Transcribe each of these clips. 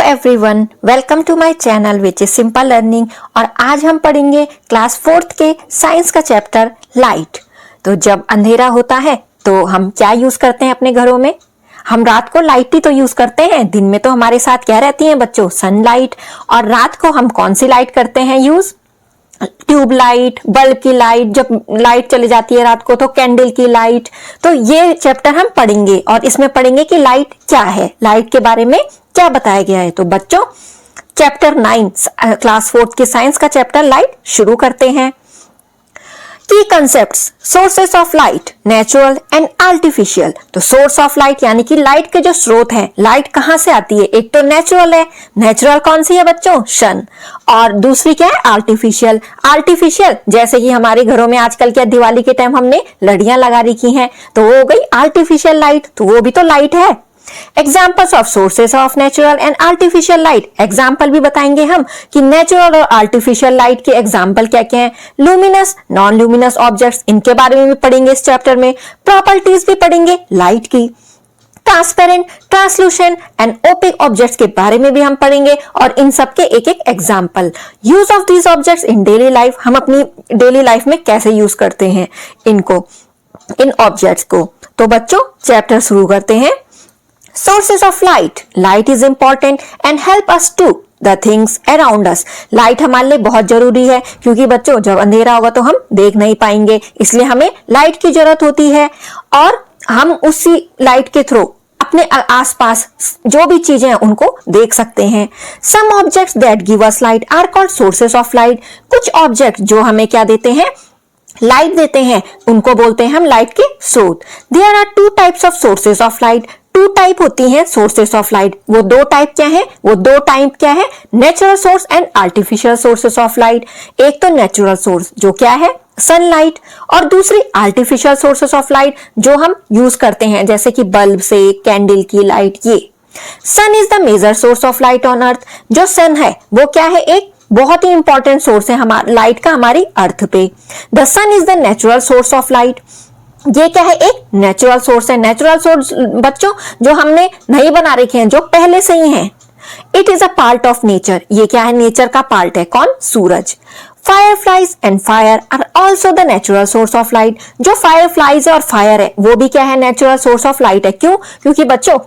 Everyone, welcome to my channel which is simple learning. और आज हम पढ़ेंगे क्लास 4th के साइंस का चैप्टर लाइट। तो जब अंधेरा होता है तो हम क्या यूज करते हैं अपने घरों में? हम रात को लाइट ही तो यूज करते हैं। दिन में तो हमारे साथ क्या रहती है बच्चों? सनलाइट। और रात को हम कौन सी लाइट करते हैं यूज? ट्यूब लाइट, बल्ब की लाइट। जब लाइट चली जाती है रात को तो कैंडल की लाइट। तो ये चैप्टर हम पढ़ेंगे और इसमें पढ़ेंगे कि लाइट क्या है, लाइट के बारे में क्या बताया गया है। तो बच्चों चैप्टर 9 क्लास 4th के साइंस का चैप्टर लाइट शुरू करते हैं। की concepts, sources of light, natural and artificial. तो सोर्स ऑफ लाइट यानी कि लाइट के जो स्रोत हैं, लाइट कहां से आती है? एक तो नेचुरल है। नेचुरल कौन सी है बच्चों? सन। और दूसरी क्या है? आर्टिफिशियल। आर्टिफिशियल जैसे कि हमारे घरों में आजकल क्या दिवाली के टाइम हमने लड़ियां लगा रखी हैं, तो वो हो गई आर्टिफिशियल लाइट। तो वो भी तो लाइट है। Examples of sources of natural and artificial light. Example भी बताएंगे हम कि नेचुरल और आर्टिफिशियल लाइट के एग्जाम्पल क्या क्या है। लुमिनस, नॉन लुमिनस ऑब्जेक्ट्स, इनके बारे में भी पढ़ेंगे इस चैप्टर में। प्रॉपर्टीज भी पढ़ेंगे लाइट की। Transparent, translucent and opaque objects के बारे में भी हम पढ़ेंगे और इन सब के एक एक example. Use of these objects in daily life, हम अपनी डेली लाइफ में कैसे यूज करते हैं इनको, इन ऑब्जेक्ट्स को। तो बच्चों चैप्टर शुरू करते हैं। Sources of light. Light is important and help us to the things around us. Light हमारे लिए बहुत जरूरी है क्योंकि बच्चों जब अंधेरा होगा तो हम देख नहीं पाएंगे, इसलिए हमें लाइट की जरूरत होती है और हम उसी लाइट के थ्रू अपने आसपास जो भी चीजें हैं उनको देख सकते हैं। Some objects that give us light are called sources of light. कुछ ऑब्जेक्ट जो हमें क्या देते हैं? लाइट देते हैं, उनको बोलते हैं हम लाइट के स्रोत। There are two types of sources of light. Two type होती हैं सोर्सेस ऑफ लाइट। वो दो टाइप क्या है? वो दो टाइप क्या है? Natural source and artificial sources of light. एक तो नेचुरल सोर्स जो क्या है? सनलाइट। और दूसरी आर्टिफिशियल सोर्सेस ऑफ लाइट जो हम यूज करते हैं जैसे कि बल्ब से, कैंडल की लाइट। ये sun is the major source of light on earth. जो सन है वो क्या है? एक बहुत ही इंपॉर्टेंट सोर्स है हमारा लाइट का हमारी अर्थ पे। The sun is the natural source of light. ये क्या है? एक नेचुरल सोर्स है। नेचुरल सोर्स बच्चों जो हमने नहीं बना रखे हैं, जो पहले से ही हैं। It is a part of nature. ये क्या है? नेचर का पार्ट है। कौन? सूरज। Fireflies and fire are also the natural source of light. जो फायरफ्लाइज है और फायर है वो भी क्या है? नेचुरल सोर्स ऑफ लाइट है। क्यों? क्योंकि बच्चों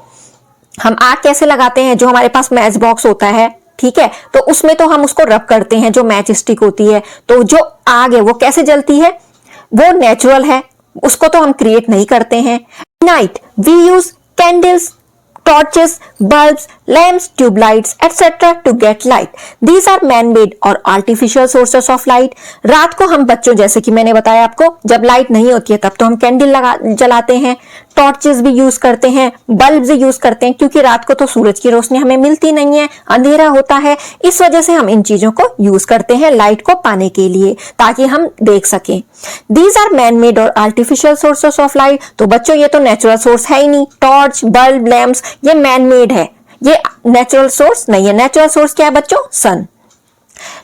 हम आग कैसे लगाते हैं? जो हमारे पास मैच बॉक्स होता है, ठीक है, तो उसमें तो हम उसको रब करते हैं, जो मैच स्टिक होती है। तो जो आग है वो कैसे जलती है? वो नेचुरल है, उसको तो हम क्रिएट नहीं करते हैं। Night we use candles, torches, bulbs, lamps, tube lights, etc. to get light. These are man-made और artificial sources of light. रात को हम बच्चों जैसे कि मैंने बताया आपको, जब लाइट नहीं होती है तब तो हम कैंडल जलाते हैं, टॉर्चेस भी यूज करते हैं, बल्ब भी यूज करते हैं क्योंकि रात को तो सूरज की रोशनी हमें मिलती नहीं है, अंधेरा होता है। इस वजह से हम इन चीजों को यूज करते हैं लाइट को पाने के लिए ताकि हम देख सकें। These are man-made और artificial sources of light. तो बच्चों ये तो नेचुरल सोर्स है ही नहीं। टॉर्च, बल्ब, लैम्प्स ये मैन मेड है, ये नेचुरल सोर्स नहीं है। नेचुरल सोर्स क्या है बच्चों? Sun.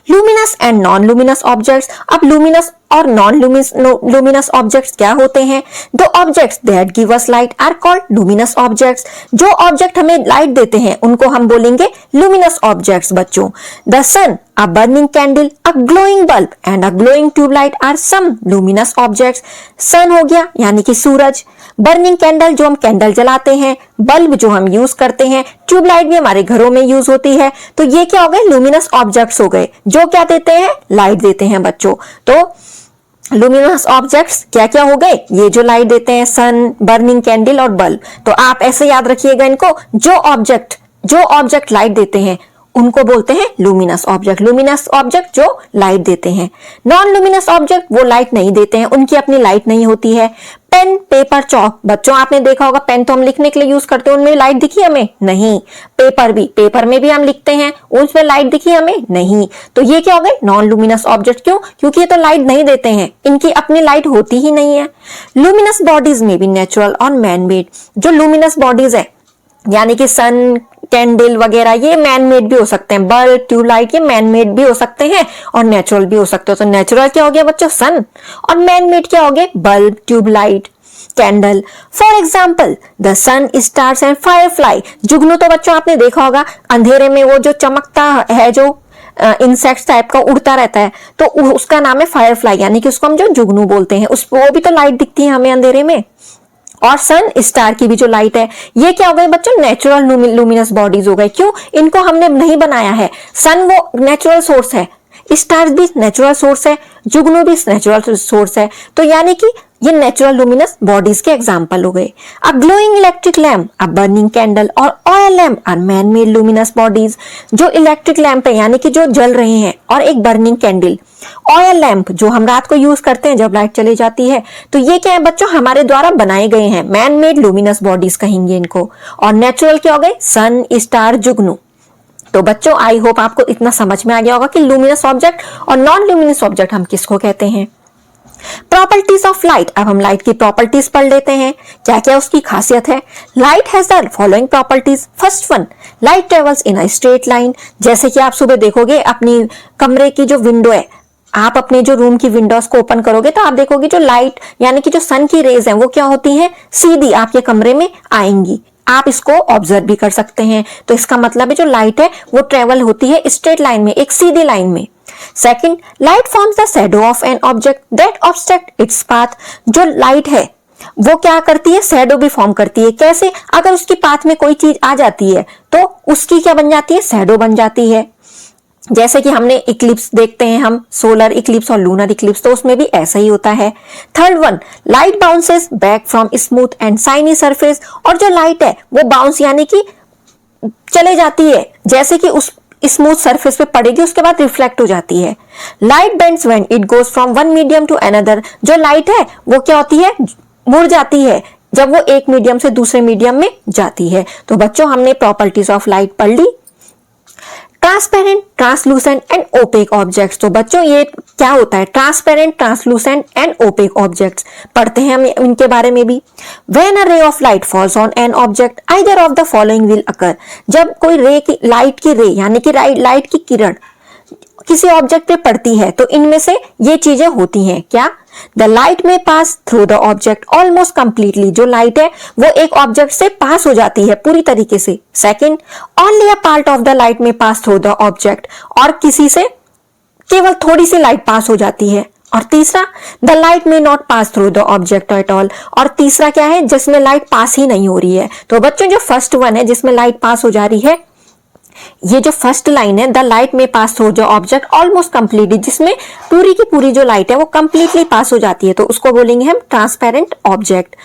Luminous and non luminous objects. अब लुमिनस और नॉन लुमिनस ऑब्जेक्ट्स क्या होते हैं? The objects that give us light are called luminous objects. जो ऑब्जेक्ट हमें लाइट देते हैं उनको हम बोलेंगे लुमिनस ऑब्जेक्ट्स बच्चों। द सन, a burning candle, a glowing bulb and a glowing tube light are some luminous objects. सन हो गया यानी कि सूरज, बर्निंग कैंडल जो हम कैंडल जलाते हैं, बल्ब जो हम यूज करते हैं, ट्यूब लाइट भी हमारे घरों में यूज होती है। तो ये क्या हो गए? लुमिनस ऑब्जेक्ट्स हो गए जो क्या देते हैं? लाइट देते हैं बच्चों। तो लुमिनस ऑब्जेक्ट्स क्या क्या हो गए? ये जो लाइट देते हैं, सन, बर्निंग कैंडल और बल्ब। तो आप ऐसे याद रखिएगा इनको, जो ऑब्जेक्ट लाइट देते हैं उनको बोलते हैं लुमिनस ऑब्जेक्ट। लुमिनस ऑब्जेक्ट जो लाइट देते हैं। नॉन लुमिनस ऑब्जेक्ट वो लाइट नहीं देते हैं, उनकी अपनी लाइट नहीं होती है। Pen, paper, chalk. बच्चों आपने देखा होगा पेन तो हम लिखने के लिए यूज करते हैं, उनमें लाइट दिखी हमें? नहीं। पेपर में भी हम लिखते हैं, उसमें लाइट दिखी हमें? नहीं। तो ये क्या हो गए? Non luminous object. क्यों? क्योंकि ये तो लाइट नहीं देते हैं, इनकी अपनी लाइट होती ही नहीं है। लुमिनस बॉडीज में भी नेचुरल और मैन मेड। जो लुमिनस बॉडीज है यानी कि सन, कैंडल वगैरह ये मैन मेड भी हो सकते हैं, बल्ब, ट्यूब लाइट ये मैन मेड भी हो सकते हैं और नेचुरल भी हो सकते हैं। तो नेचुरल क्या हो गया बच्चों? सन। और मैन मेड क्या हो गए? Bulb, tube light. Candle. For example the sun, stars and firefly. जुगनू तो बच्चों आपने देखा होगा, अंधेरे में वो जो चमकता है, जो इंसेक्ट टाइप का उड़ता रहता है, तो उसका नाम है फायरफ्लाई, यानी कि उसको हम जो जुगनू बोलते हैं। उस वो भी तो लाइट दिखती है हमें अंधेरे में। और सन, स्टार की भी जो लाइट है, ये क्या हो गए बच्चों, नेचुरल लुमिनस बॉडीज हो गए। क्यों? इनको हमने नहीं बनाया है। सन वो नेचुरल सोर्स है, स्टार भी नेचुरल सोर्स है, जुगनू भी नेचुरल सोर्स है। तो यानी कि ये नेचुरल लुमिनस बॉडीज के एग्जाम्पल हो गए। A glowing electric lamp, a burning candle और oil lamp are man made luminous bodies. जो इलेक्ट्रिक लैम्प है यानी कि जो जल रहे हैं, और एक बर्निंग कैंडल, ऑयल लैम्प जो हम रात को यूज करते हैं जब लाइट चली जाती है, तो ये क्या है बच्चों, हमारे द्वारा बनाए गए हैं, मैन मेड लुमिनस बॉडीज कहेंगे इनको। और नेचुरल क्या हो गए, सन, स्टार, जुगनू। तो बच्चों आई होप आपको इतना समझ में आ गया होगा कि लुमिनस ऑब्जेक्ट और नॉन लुमिनस ऑब्जेक्ट हम किसको कहते हैं। Properties of light. अब हम लाइट की प्रॉपर्टीज पढ़ लेते हैं, क्या क्या उसकी खासियत है। Light has the following properties. First one, light travels in a straight line. जैसे कि आप सुबह देखोगे अपनी कमरे की जो विंडो है, आप अपने जो रूम की विंडोज को ओपन करोगे तो आप देखोगे जो लाइट यानी कि जो सन की रेज है वो क्या होती है, सीधी आपके कमरे में आएंगी। आप इसको ऑब्जर्व भी कर सकते हैं। तो इसका मतलब है जो लाइट है वो ट्रेवल होती है स्ट्रेट लाइन में, एक सीधी लाइन में। Second, light forms the shadow of an object that obstruct its path. जो लाइट है वो क्या करती है, शैडो भी फॉर्म करती है। कैसे? अगर उसकी पाथ में कोई चीज आ जाती है तो उसकी क्या बन जाती है, शैडो बन जाती है। जैसे कि हमने इक्लिप्स देखते हैं हम, सोलर इक्लिप्स और लूनर इक्लिप्स, तो उसमें भी ऐसा ही होता है। Third one, light bounces back from smooth and shiny surface. और जो लाइट है वो बाउंस यानी कि चले जाती है, जैसे कि उस स्मूथ सरफेस पे पड़ेगी, उसके बाद रिफ्लेक्ट हो जाती है। Light bends when it goes from one medium to another. जो लाइट है वो क्या होती है, मुड़ जाती है जब वो एक मीडियम से दूसरे मीडियम में जाती है। तो बच्चों हमने प्रॉपर्टीज ऑफ लाइट पढ़ ली। Transparent, translucent and opaque objects. तो बच्चों ये क्या होता है, transparent, translucent and opaque objects पढ़ते हैं हम इनके बारे में भी। When a ray of light falls on an object either of the following will occur. जब कोई रे की, लाइट की रे यानी कि लाइट की किरण किसी ऑब्जेक्ट पे पड़ती है तो इनमें से ये चीजें होती हैं। क्या? द लाइट में पास through the object almost completely. जो लाइट है वो एक ऑब्जेक्ट से पास हो जाती है पूरी तरीके से। Second, only a part of the light में पास थ्रू द ऑब्जेक्ट। और किसी से केवल थोड़ी सी लाइट पास हो जाती है। और तीसरा, the light may not pass through the object at all. और तीसरा क्या है, जिसमें लाइट पास ही नहीं हो रही है। तो बच्चों जो फर्स्ट वन है जिसमें लाइट पास हो जा रही है, ये जो फर्स्ट लाइन है, द लाइट में पास थ्रू जो ऑब्जेक्ट ऑलमोस्ट कंप्लीटली, जिसमें पूरी की पूरी जो लाइट है वो कंप्लीटली पास हो जाती है, तो उसको बोलेंगे हम ट्रांसपेरेंट ऑब्जेक्ट।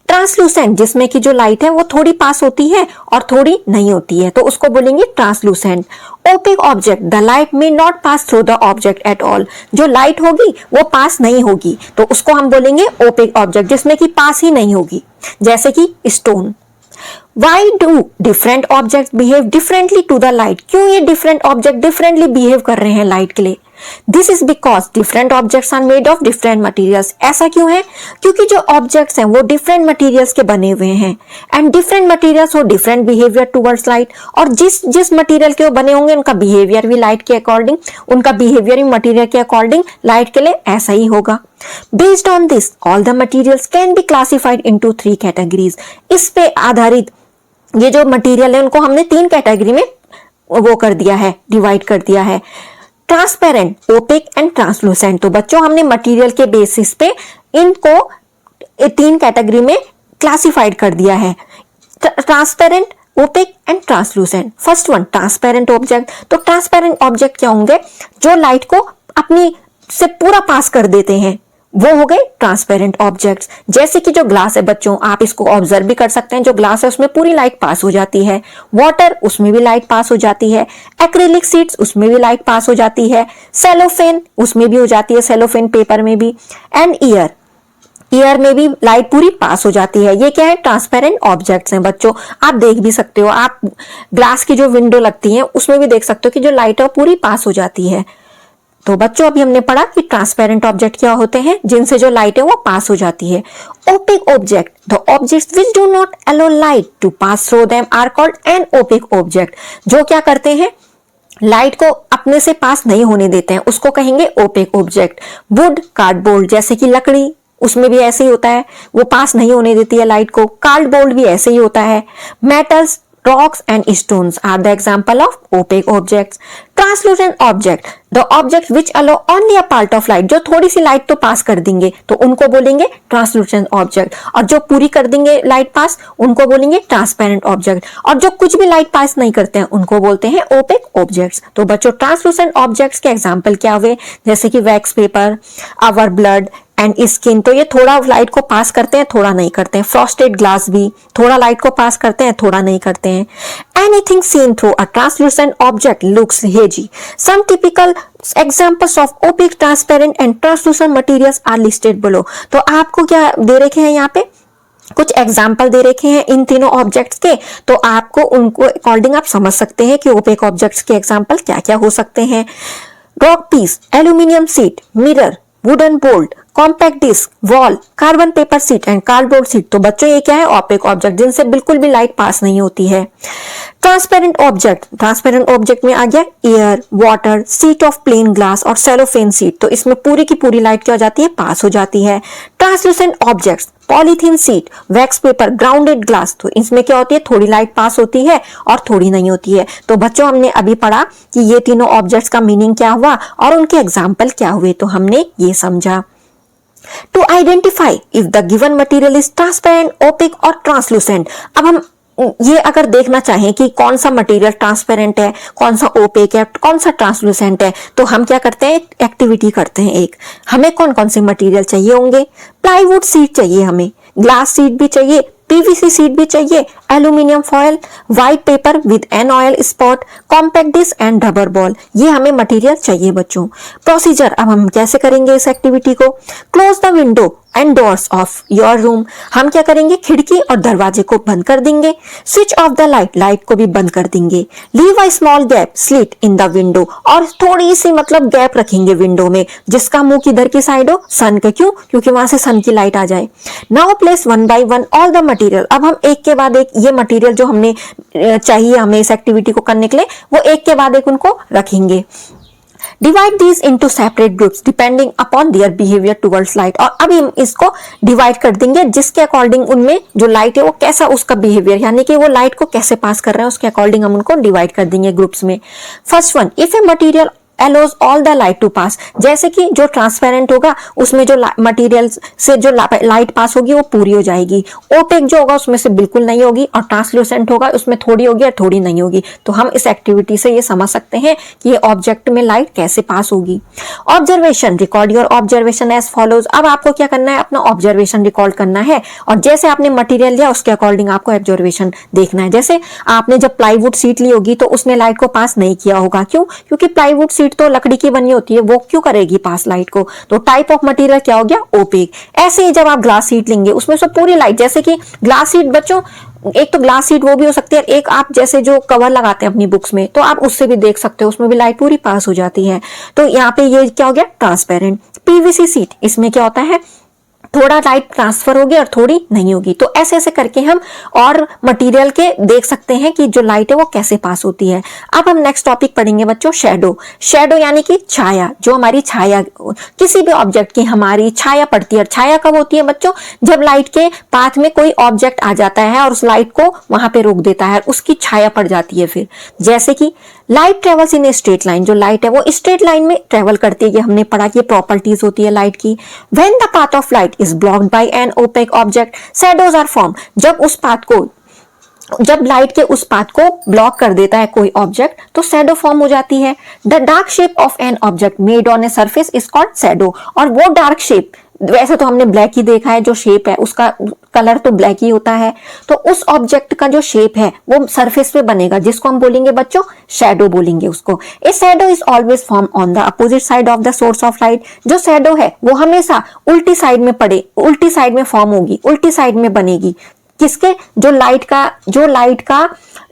ट्रांसलूसेंट, जिसमें की जो लाइट है वो थोड़ी पास होती है और थोड़ी नहीं होती है, तो उसको बोलेंगे translucent. Opaque object, the light may not pass through the object at all. जो लाइट होगी वो पास नहीं होगी, तो उसको हम बोलेंगे ओपेक ऑब्जेक्ट, जिसमें की पास ही नहीं होगी, जैसे कि stone. Why do different objects behave differently to the light? क्यों ये different object differently behave कर रहे हैं लाइट के लिए? This is because different objects are made of different materials. ऐसा क्यों है? क्योंकि जो objects हैं वो different materials के बने हुए हैं, and different materials हो different behavior towards light. और जिस material के वो बने होंगे उनका behavior भी light के according, उनका behavior भी material के according light के लिए ऐसा ही होगा। Based on this, all the materials can be classified into 3 categories. इस पे आधारित ये जो मटेरियल है उनको हमने 3 कैटेगरी में वो कर दिया है, डिवाइड कर दिया है। Transparent, opaque and translucent. तो बच्चों हमने मटेरियल के बेसिस पे इनको 3 कैटेगरी में क्लासिफाइड कर दिया है, transparent, opaque and translucent. First one, transparent object. तो ट्रांसपेरेंट ऑब्जेक्ट क्या होंगे, जो लाइट को अपनी से पूरा पास कर देते हैं, वो हो गए ट्रांसपेरेंट ऑब्जेक्ट्स। जैसे कि जो ग्लास है बच्चों, आप इसको ऑब्जर्व भी कर सकते हैं, जो ग्लास है उसमें पूरी लाइट पास हो जाती है। वाटर, उसमें भी लाइट पास हो जाती है। एक्रिलिक शीट्स, उसमें भी लाइट पास हो जाती है। सेलोफेन, उसमें भी हो जाती है, सेलोफेन पेपर में भी। एंड ईयर में भी लाइट पूरी पास हो जाती है। ये क्या है, ट्रांसपेरेंट ऑब्जेक्ट्स हैं बच्चों। आप देख भी सकते हो, आप ग्लास की जो विंडो लगती है उसमें भी देख सकते हो कि जो लाइट है वो पूरी पास हो जाती है। तो बच्चों अभी हमने पढ़ा कि ट्रांसपेरेंट ऑब्जेक्ट क्या होते हैं, जिनसे जो लाइट है वो पास हो जाती है। Opaque object, the objects which do not allow light to pass through them are called an opaque object. जो क्या करते हैं, लाइट को अपने से पास नहीं होने देते हैं, उसको कहेंगे ओपेक ऑब्जेक्ट। वुड, कार्डबोर्ड, जैसे कि लकड़ी, उसमें भी ऐसे ही होता है, वो पास नहीं होने देती है लाइट को। कार्डबोर्ड भी ऐसे ही होता है। Metals, rocks and stones are the example of opaque objects. Translucent object, the objects which allow only a part of light, जो थोड़ी सी लाइट तो पास कर देंगे तो उनको बोलेंगे ट्रांसलूसेंट ऑब्जेक्ट, और जो पूरी कर देंगे लाइट पास उनको बोलेंगे ट्रांसपेरेंट ऑब्जेक्ट, और जो कुछ भी लाइट पास नहीं करते हैं उनको बोलते हैं ओपेक ऑब्जेक्ट्स। तो बच्चों ट्रांसलूसेंट ऑब्जेक्ट्स के एग्जाम्पल क्या हुए, जैसे कि wax paper, our blood and skin, तो ये थोड़ा लाइट को पास करते हैं, थोड़ा नहीं करते हैं। फ्रॉस्टेड ग्लास भी थोड़ा लाइट को पास करते हैं, थोड़ा नहीं करते हैं। Anything seen through a translucent object looks hazy. Some typical examples of opaque, transparent and translucent materials are listed below. तो आपको क्या दे रखे हैं, यहाँ पे कुछ एग्जाम्पल दे रखे हैं इन तीनों ऑब्जेक्ट्स के, तो आपको उनको अकॉर्डिंग आप समझ सकते हैं कि ओपेक ऑब्जेक्ट्स के एग्जाम्पल क्या क्या हो सकते हैं। Rock piece, aluminium sheet, mirror, wooden bolt, compact disc, wall, carbon paper sheet and cardboard sheet. तो बच्चों ये क्या है, ओपेक ऑब्जेक्ट जिनसे बिल्कुल भी लाइट पास नहीं होती है। ट्रांसपेरेंट ऑब्जेक्ट, ट्रांसपेरेंट ऑब्जेक्ट में आ गया air, water, sheet of plain glass और सेलोफेन सीट, तो इसमें पूरी की पूरी लाइट क्या हो जाती है, पास हो जाती है। Translucent objects, polythene seat, wax paper, grounded glass, तो इसमें क्या होती है, थोड़ी लाइट पास होती है और थोड़ी नहीं होती है। तो बच्चों हमने अभी पढ़ा कि ये तीनों ऑब्जेक्ट्स का मीनिंग क्या हुआ और उनके एग्जाम्पल क्या हुए, तो हमने ये समझा। To identify if the given material is transparent, opaque or translucent, अब हम ये अगर देखना चाहें कि कौन सा मटेरियल ट्रांसपेरेंट है, कौन सा ओपेक है, कौन सा ट्रांसलूसेंट है, तो हम क्या करते हैं, एक्टिविटी करते हैं। एक हमें कौन कौन से मटेरियल चाहिए होंगे, प्लाईवुड सीट चाहिए, हमें ग्लास सीट भी चाहिए, पीवीसी सीट भी चाहिए, aluminium foil, white paper with an oil spot, compact disc and rubber ball, ये हमें मटेरियल चाहिए बच्चों। प्रोसीजर, अब हम कैसे करेंगे इस एक्टिविटी को। Close the window and doors of your room, हम क्या करेंगे, खिड़की और दरवाजे को बंद कर देंगे। Switch off the light, light को भी बंद कर देंगे। Leave a small gap slit in the window, और थोड़ी सी मतलब गैप रखेंगे विंडो में, जिसका मुंह किधर की साइड हो, सन के, क्यों, क्योंकि वहां से सन की लाइट आ जाए। Now place one by one all the material, अब हम एक के बाद एक ये मटेरियल जो हमने चाहिए हमें इस एक्टिविटी को करने के लिए, वो एक के बाद एक उनको रखेंगे। Divide these into separate groups depending upon their behaviour towards light, और अब हम इसको डिवाइड कर देंगे जिसके अकॉर्डिंग उनमें जो लाइट है वो कैसा उसका बिहेवियर, यानी कि वो लाइट को कैसे पास कर रहे हैं उसके अकॉर्डिंग हम उनको डिवाइड कर देंगे ग्रुप्स में। First one, if a material allows all the light to pass, जैसे कि जो ट्रांसपेरेंट होगा उसमें जो मटेरियल से जो लाइट पास होगी वो पूरी हो जाएगी। ओपेक जो होगा उसमें से बिल्कुल नहीं होगी, और ट्रांसलूसेंट होगा उसमें थोड़ी होगी और थोड़ी नहीं होगी। तो हम इस एक्टिविटी से ये समझ सकते हैं कि ये ऑब्जेक्ट में लाइट कैसे पास होगी। Observation, record your observation as follows, अब आपको क्या करना है, अपना ऑब्जर्वेशन रिकॉर्ड करना है, और जैसे आपने मटेरियल लिया उसके अकॉर्डिंग आपको ऑब्जर्वेशन देखना है। जैसे आपने जब प्लाईवुड सीट ली होगी तो उसने लाइट को पास नहीं किया होगा, क्यों, क्योंकि प्लाईवुड सीट तो लकड़ी की बनी होती है, वो क्यों करेगी पास लाइट को, तो टाइप ऑफ मटेरियल क्या हो गया, ओपेक। ऐसे ही जब आप ग्लास सीट लेंगे उसमें से पूरी लाइट, जैसे कि ग्लास सीट बच्चों, एक तो ग्लास सीट वो भी हो सकती है, एक आप जैसे जो कवर लगाते हैं अपनी बुक्स में, तो आप उससे भी देख सकते हो, उसमें भी लाइट पूरी पास हो जाती है। तो यहाँ पे ये क्या हो गया, ट्रांसपेरेंट। पीवीसी सीट, इसमें क्या होता है, थोड़ा लाइट ट्रांसफर होगी और थोड़ी नहीं होगी। तो ऐसे ऐसे करके हम और मटेरियल के देख सकते हैं कि जो लाइट है वो कैसे पास होती है। अब हम नेक्स्ट टॉपिक पढ़ेंगे बच्चों, शैडो। शैडो यानी कि छाया, जो हमारी छाया किसी भी ऑब्जेक्ट की हमारी छाया पड़ती है। छाया कब होती है बच्चों, जब लाइट के पाथ में कोई ऑब्जेक्ट आ जाता है और उस लाइट को वहां पे रोक देता है, उसकी छाया पड़ जाती है। फिर जैसे कि light travels in a straight line, जो लाइट है वो स्ट्रेट लाइन में ट्रेवल करती है, ये हमने पढ़ा कि प्रॉपर्टीज होती है लाइट की। When the path of light is blocked by an opaque object, shadows are form, जब लाइट के उस पाथ को ब्लॉक कर देता है कोई ऑब्जेक्ट तो शैडो फॉर्म हो जाती है। The dark shape of an object made on a surface is called shadow, और वो डार्क शेप, वैसे तो हमने ब्लैक ही देखा है, जो शेप है उसका कलर तो ब्लैक ही होता है, तो उस ऑब्जेक्ट का जो शेप है वो सरफेस पे बनेगा, जिसको हम बोलेंगे बच्चों शैडो बोलेंगे उसको। ए shadow is always form on the opposite side of the source of light, जो शैडो है वो हमेशा उल्टी साइड में उल्टी साइड में फॉर्म होगी, उल्टी साइड में बनेगी। किसके, जो लाइट का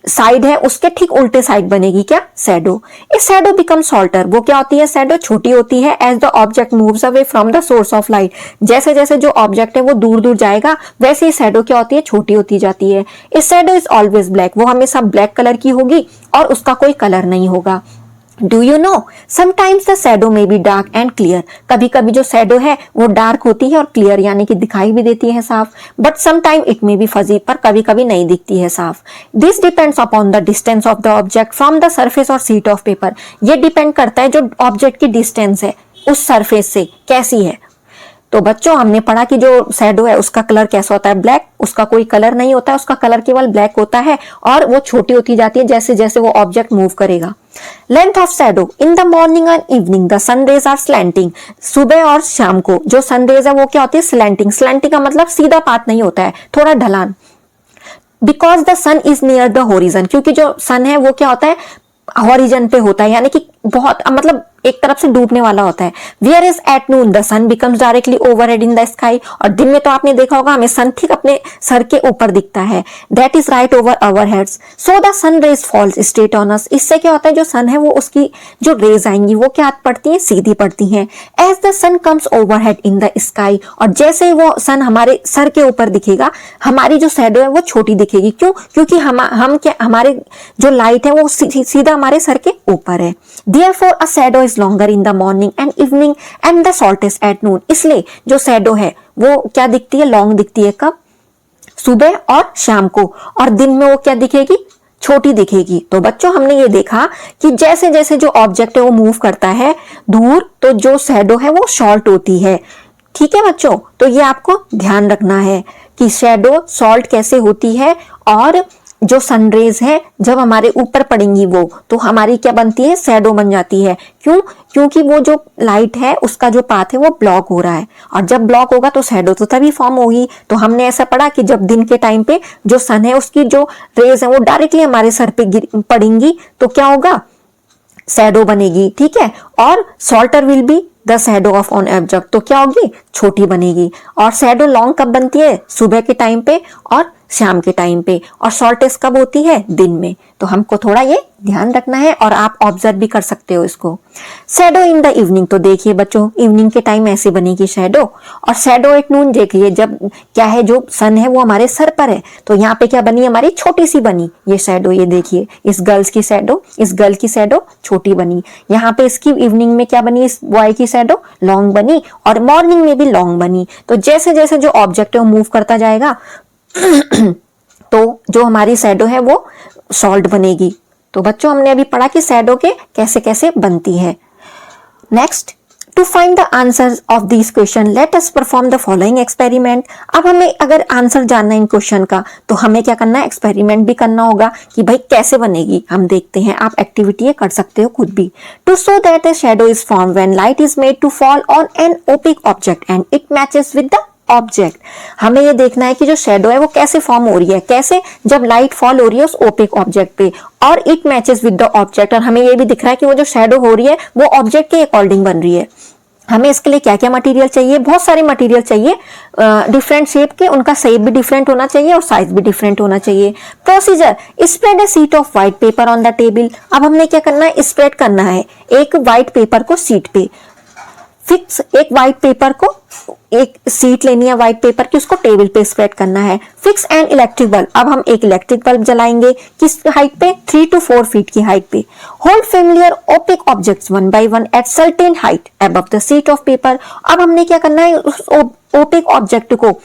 साइड है उसके ठीक उल्टे साइड बनेगी क्या, शैडो। इस शैडो बिकम शॉर्टर, वो क्या होती है, शैडो छोटी होती है। As the object moves away from the source of light, जैसे जैसे जो ऑब्जेक्ट है वो दूर दूर जाएगा वैसे ही शैडो क्या होती है, छोटी होती जाती है। इस शैडो इज ऑलवेज ब्लैक, वो हमेशा ब्लैक कलर की होगी और उसका कोई कलर नहीं होगा। Do you know sometimes the shadow में बी डार्क एंड क्लियर, कभी कभी जो शैडो है वो डार्क होती है और क्लियर यानी कि दिखाई भी देती है साफ, but sometime it may be fuzzy, पर कभी कभी नहीं दिखती है साफ। This depends upon the distance of the object from the surface और शीट ऑफ पेपर, ये डिपेंड करता है जो ऑब्जेक्ट की डिस्टेंस है उस सरफेस से कैसी है। तो बच्चों हमने पढ़ा कि जो शैडो है उसका कलर कैसा होता है, ब्लैक, उसका कोई कलर नहीं होता है, उसका कलर केवल ब्लैक होता है और वो छोटी होती जाती है जैसे जैसे वो ऑब्जेक्ट मूव करेगा। Length of shadow in the morning and evening the sun rays are slanting, सुबह और शाम को जो सन रेज है वो क्या होती है, स्लैंटिंग। स्लैंटिंग का मतलब सीधा पाथ नहीं होता है, थोड़ा ढलान। Because the sun is near the horizon, क्योंकि जो सन है वो क्या होता है, हॉरिजन पे होता है, यानी कि बहुत मतलब एक तरफ से डूबने वाला होता है। Where is at noon the sun becomes directly overhead in the sky, और दिन में तो आपने देखा होगा हमें सन ठीक अपने सर के ऊपर दिखता है, that is right over our heads, so the sun rays falls straight on us. इससे क्या होता है, जो सन है वो उसकी जो रेज आएंगी वो क्या पड़ती है, सीधी पड़ती हैं। As the sun comes overhead in the sky, और जैसे ही वो सन हमारे सर के ऊपर दिखेगा हमारी जो शैडो है वो छोटी दिखेगी। क्यों, क्योंकि हम क्या, हमारे जो लाइट है वो सीधा हमारे सर के ऊपर है। Therefore, a shadow is longer in the morning and evening and the shortest at noon. इसलिए जो शैडो है वो क्या दिखती है, लॉन्ग दिखती है कब, सुबह और शाम को, और दिन में वो क्या दिखेगी, छोटी दिखेगी। तो बच्चों हमने ये देखा कि जैसे जैसे जो ऑब्जेक्ट है वो मूव करता है दूर, तो जो शैडो है वो शॉर्ट होती है। ठीक है बच्चों, तो ये आपको ध्यान रखना है कि शैडो शॉर्ट कैसे होती है, और जो सनरेज है जब हमारे ऊपर पड़ेंगी वो तो हमारी क्या बनती है, शैडो बन जाती है। क्यों, क्योंकि वो जो लाइट है उसका जो पाथ है वो ब्लॉक हो रहा है, और जब ब्लॉक होगा तो शैडो तो तभी फॉर्म होगी। तो हमने ऐसा पढ़ा कि जब दिन के टाइम पे जो सन है उसकी जो रेज है वो डायरेक्टली हमारे सर पे पड़ेंगी तो क्या होगा, शैडो बनेगी। ठीक है, और shorter will be the shadow of on object, तो क्या होगी, छोटी बनेगी। और शैडो लॉन्ग कब बनती है, सुबह के टाइम पे और शाम के टाइम पे, और शॉर्टेस्ट कब होती है, दिन में। तो हमको थोड़ा ये ध्यान रखना है और आप ऑब्जर्व भी कर सकते हो इसको। शैडो इन द इवनिंग, तो देखिए बच्चों इवनिंग के टाइम ऐसे बनेगी शैडो, और शैडो एट नून देखिए जब क्या है, जो सन है वो हमारे सर पर है तो यहाँ पे क्या बनी, हमारी छोटी सी बनी ये शैडो। ये देखिए इस गर्ल्स की शैडो, इस गर्ल की शैडो छोटी बनी। यहाँ पे इसकी इवनिंग में क्या बनी, इस बॉय की शैडो लॉन्ग बनी, और मॉर्निंग में भी लॉन्ग बनी। तो जैसे जैसे जो ऑब्जेक्ट है वो मूव करता जाएगा तो जो हमारी शैडो है वो शॉर्ट बनेगी। तो बच्चों हमने अभी पढ़ा कि शैडो के कैसे कैसे बनती है। Next, to find the answer of this question let us perform the following experiment. अब हमें अगर आंसर जानना है इन क्वेश्चन का तो हमें क्या करना है, एक्सपेरिमेंट भी करना होगा कि भाई कैसे बनेगी। हम देखते हैं, आप एक्टिविटी ये कर सकते हो खुद भी। To show that a shadow is formed when light is made to fall on an opaque object and it matches with the object. हमें ये देखना है कि जो शैडो है वो कैसे फॉर्म हो रही है, कैसे, जब लाइट फॉल हो रही है उस ओपेक ऑब्जेक्ट पे और it matches with the object, और हमें ये भी दिख रहा है कि वो जो शैडो हो रही है वो ऑब्जेक्ट के अकॉर्डिंग बन रही है। हमें इसके लिए क्या क्या मटेरियल चाहिए, बहुत सारे मटेरियल चाहिए डिफरेंट शेप के, उनका शेप भी डिफरेंट होना चाहिए और साइज भी डिफरेंट होना चाहिए। Procedure, spread a sheet of white paper on the table. अब हमने क्या करना है, स्प्रेड करना है एक व्हाइट पेपर को शीट पे। फिक्स, एक व्हाइट पेपर को, एक शीट लेनी है व्हाइट पेपर की, उसको टेबल पे स्प्रेड करना है। फिक्स एन इलेक्ट्रिक बल्ब, अब हम एक इलेक्ट्रिक बल्ब जलाएंगे, किस हाइट पे, 3 to 4 फीट की हाइट पे। Hold familiar opaque objects one by one at certain height above the sheet of paper. अब हमने क्या करना है, उस ओपेक ऑब्जेक्ट को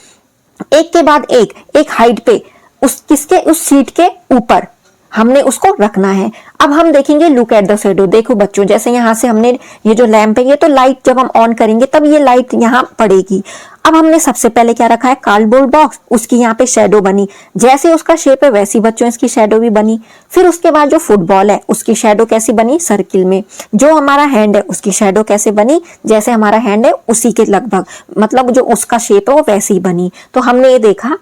एक के बाद एक हाइट पे उस किसके, उस शीट के ऊपर हमने उसको रखना है। अब हम देखेंगे लुक एट द शैडो। देखो बच्चों, जैसे यहाँ से हमने ये जो लैंप है ये तो लाइट जब हम ऑन करेंगे तब ये लाइट यहाँ पड़ेगी। अब हमने सबसे पहले क्या रखा है, कार्डबोर्ड बॉक्स, उसकी यहाँ पे शैडो बनी, जैसे उसका शेप है वैसी बच्चों इसकी शैडो भी बनी। फिर उसके बाद जो फुटबॉल है उसकी शैडो कैसी बनी, सर्किल में। जो हमारा हैंड है उसकी शैडो कैसे बनी, जैसे हमारा हैंड है उसी के लगभग, मतलब जो उसका शेप है वो वैसी बनी। तो हमने ये देखा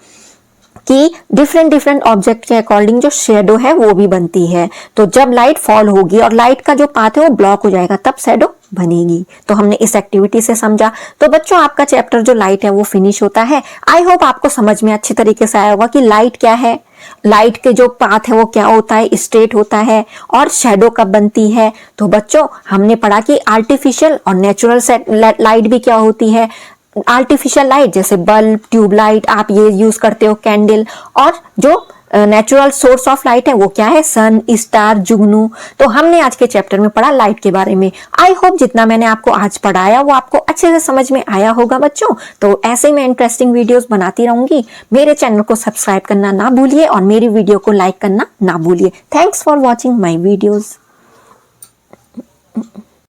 कि डिफरेंट ऑब्जेक्ट के अकॉर्डिंग जो शेडो है वो भी बनती है। तो जब लाइट फॉल होगी और लाइट का जो पाथ है वो ब्लॉक हो जाएगा तब शेडो बनेगी। तो हमने इस एक्टिविटी से समझा। तो बच्चों आपका चैप्टर जो लाइट है वो फिनिश होता है। आई होप आपको समझ में अच्छी तरीके से आया होगा कि लाइट क्या है, लाइट के जो पाथ है वो क्या होता है, स्ट्रेट होता है, और शेडो कब बनती है। तो बच्चों हमने पढ़ा कि आर्टिफिशियल और नेचुरल लाइट भी क्या होती है। आर्टिफिशियल लाइट जैसे बल्ब, ट्यूबलाइट, आप ये यूज करते हो कैंडल, और जो नेचुरल सोर्स ऑफ लाइट है वो क्या है, सन, स्टार, जुगनू। तो हमने आज के चैप्टर में पढ़ा लाइट के बारे में। आई होप जितना मैंने आपको आज पढ़ाया वो आपको अच्छे से समझ में आया होगा बच्चों। तो ऐसे ही मैं इंटरेस्टिंग वीडियोस बनाती रहूंगी। मेरे चैनल को सब्सक्राइब करना ना भूलिए और मेरी वीडियो को लाइक करना ना भूलिए। Thanks for watching my videos.